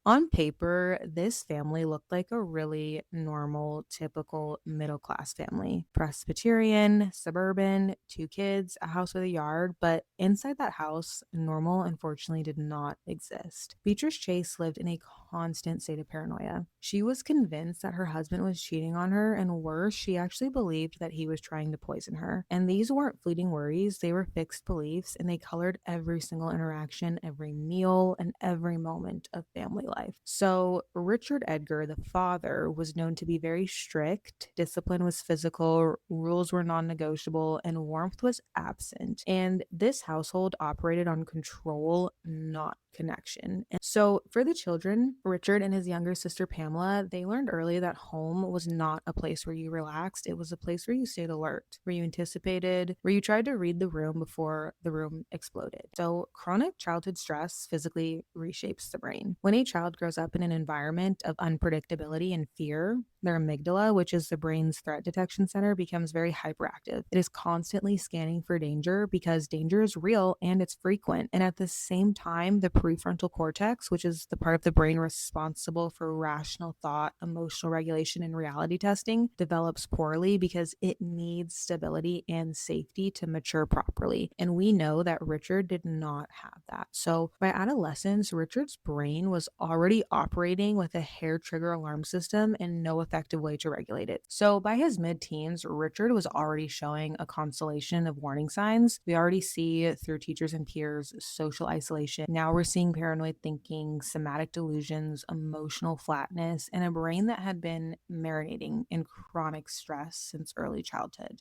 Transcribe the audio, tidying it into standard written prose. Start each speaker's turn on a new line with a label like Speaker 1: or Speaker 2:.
Speaker 1: On paper, this family looked like a really normal, typical middle class family. Presbyterian, suburban, two kids, a house with a yard, but inside that house, normal unfortunately did not exist. Beatrice Chase lived in a constant state of paranoia. She was convinced that her husband was cheating on her, and worse, she actually believed that he was trying to poison her. And these weren't fleeting worries, they were fixed beliefs, and they colored every single interaction, every meal, and every moment of family life. So, Richard Edgar, the father, was known to be very strict. Discipline was physical, rules were non negotiable, and warmth was absent. And this household operated on control, not connection. And so, for the children, Richard and his younger sister Pamela, they learned early that home was not a place where you relaxed. It was a place where you stayed alert, where you anticipated, where you tried to read the room before the room exploded. So, chronic childhood stress physically reshapes the brain. When a child grows up in an environment of unpredictability and fear, their amygdala, which is the brain's threat detection center, becomes very hyperactive. It is constantly scanning for danger because danger is real and it's frequent. And at the same time, the prefrontal cortex, which is the part of the brain responsible for rational thought, emotional regulation, and reality testing, develops poorly because it needs stability and safety to mature properly. And we know that Richard did not have that. So by adolescence, Richard's brain was already operating with a hair trigger alarm system and no effective way to regulate it. So by his mid teens, Richard was already showing a constellation of warning signs. We already see through teachers and peers social isolation. Now we're seeing paranoid thinking, somatic delusions, emotional flatness, and a brain that had been marinating in chronic stress since early childhood.